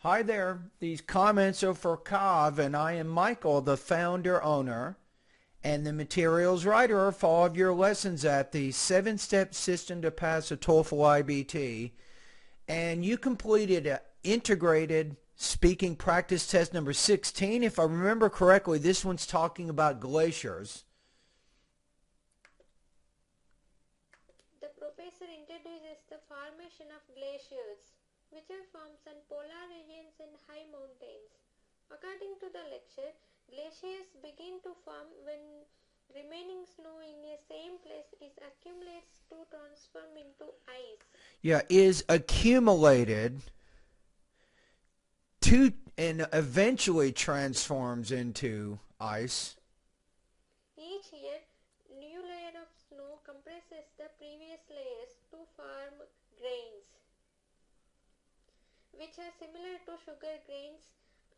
Hi there. These comments are for Kav, and I am Michael, the founder owner and the materials writer for all of your lessons at the 7-step system to pass a TOEFL iBT. And you completed an integrated speaking practice test number 16. If I remember correctly, this one's talking about glaciers. The professor introduces the formation of glaciers, which are formed in polar regions and high mountains. According to the lecture, glaciers begin to form when remaining snow in a same place is accumulates to transform into ice. Yeah, is accumulated to and eventually transforms into ice. Each year, new layer of snow compresses the previous layers to form grains, which are similar to sugar grains,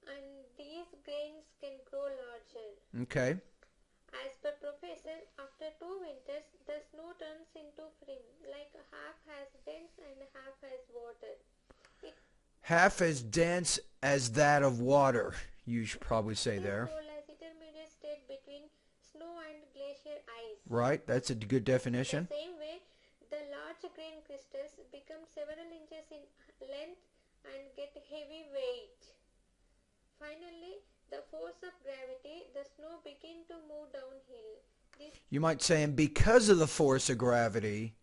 and these grains can grow larger. Okay. As per professor, after 2 winters, the snow turns into film, like half has dense and half has water. Half as dense as that of water, you should probably say It is there. called as intermediate state between snow and glacier ice. Right, that's a good definition. The same way, the large grain crystals become several inches in length and get heavy weight. Finally, the force of gravity, the snow begin to move downhill. You might say, and because of the force of gravity,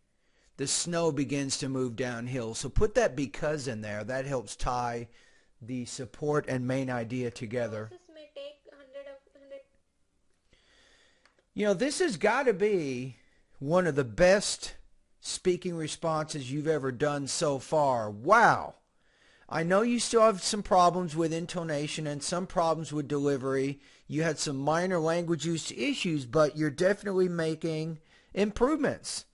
the snow begins to move downhill. So put that because in there. That helps tie the support and main idea together. Process may take 100. You know, this has got to be one of the best speaking responses you've ever done so far. Wow. I know you still have some problems with intonation and some problems with delivery. You had some minor language use issues, but you're definitely making improvements.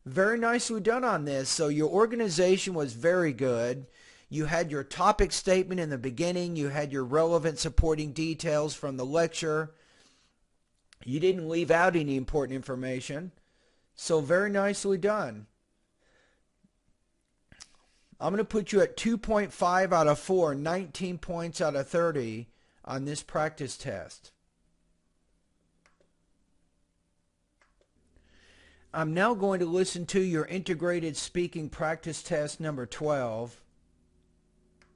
Very nicely done on this. So your organization was very good. You had your topic statement in the beginning. You had your relevant supporting details from the lecture. You didn't leave out any important information. So very nicely done. I'm going to put you at 2.5 out of 4, 19 points out of 30 on this practice test. I'm now going to listen to your integrated speaking practice test number 12.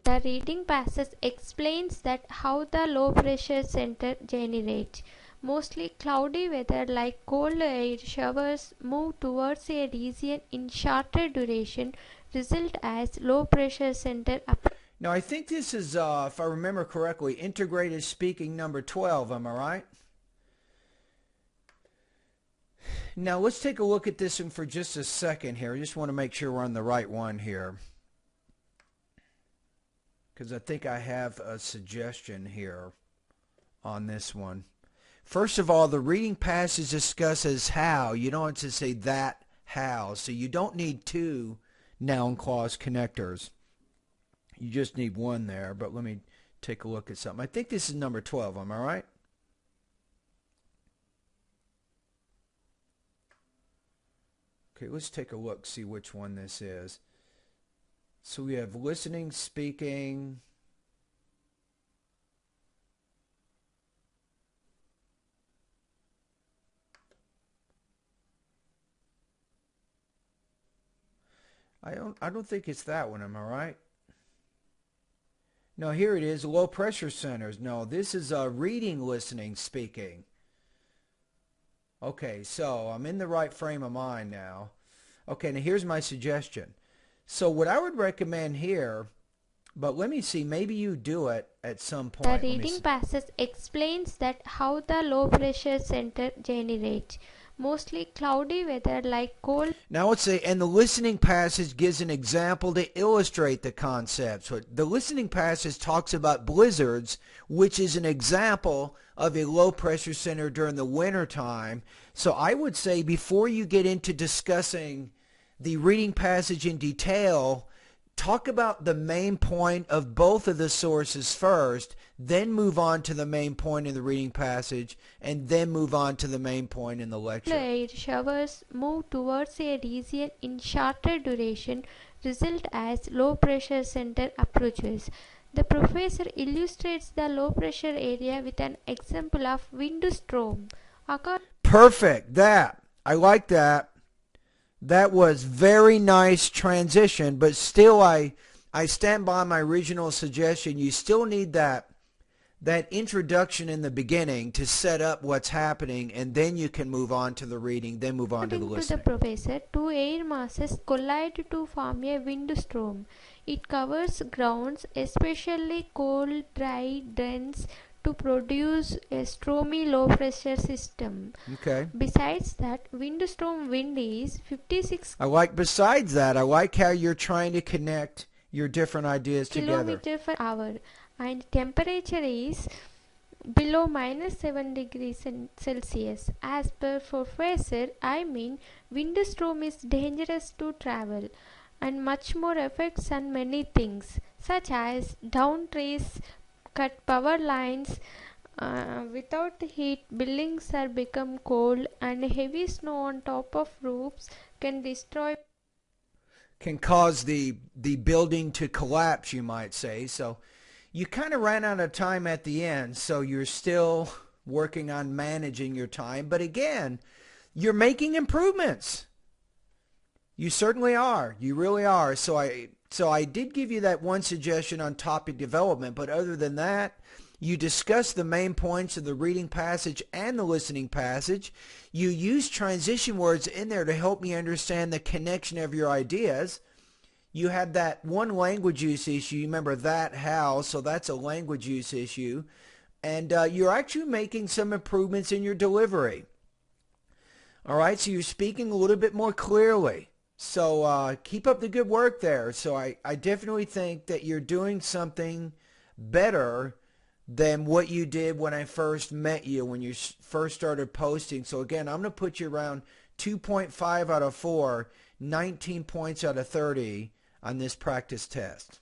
The reading passage explains that how the low pressure center generates. Mostly cloudy weather like cold air showers move towards a region in shorter duration, result as low pressure center up. Now I think this is, if I remember correctly, integrated speaking number 12, am I right? Now let's take a look at this one for just a second here. I just want to make sure we're on the right one here, because I think I have a suggestion here on this one. First of all, the reading passage discusses how. You don't have to say that how. So you don't need two noun clause connectors. You just need one there. But let me take a look at something. I think this is number 12. Am I right? Okay, let's take a look, see which one this is. So we have listening, speaking. I don't think it's that one, am I right? No, here it is, low pressure centers. No, this is reading, listening, speaking. Okay, so I'm in the right frame of mind now. Okay, now here's my suggestion. So what I would recommend here, but let me see, maybe you do it at some point. The reading passage explains that how the low pressure center generates. Mostly cloudy weather like cold. Now let's say, and the listening passage gives an example to illustrate the concept. So the listening passage talks about blizzards, which is an example of a low pressure center during the winter time. So I would say before you get into discussing the reading passage in detail, talk about the main point of both of the sources first, then move on to the main point in the reading passage, and then move on to the main point in the lecture. Air showers move towards a region in shorter duration, result as low pressure center approaches. The professor illustrates the low pressure area with an example of windstorm. Perfect. I like that. That was very nice transition, but still I stand by my original suggestion. You still need that introduction in the beginning to set up what's happening, and then you can move on to the reading, then move on to the According to listening. the professor, two air masses collide to form a windstorm. It covers grounds, especially cold, dry, dense, to produce a stormy low pressure system. Okay. Besides that, windstorm wind is 56 Besides that, I like how you're trying to connect your different ideas together. km per hour, and temperature is below -7 degrees Celsius. As per professor, windstorm is dangerous to travel and much more effects on many things such as down trees, cut power lines. Without heat, buildings are become cold, and heavy snow on top of roofs can cause the building to collapse, you might say. So you kind of ran out of time at the end, so you're still working on managing your time. But again, you're making improvements. You certainly are. You really are. So I did give you that one suggestion on topic development, but other than that, you discussed the main points of the reading passage and the listening passage. You used transition words in there to help me understand the connection of your ideas. You had that one language use issue. You remember that, how, so that's a language use issue. And you're actually making some improvements in your delivery. All right, so you're speaking a little bit more clearly. So keep up the good work there. So I definitely think that you're doing something better than what you did when I first met you, when you first started posting. So again, I'm going to put you around 2.5 out of 4, 19 points out of 30 on this practice test.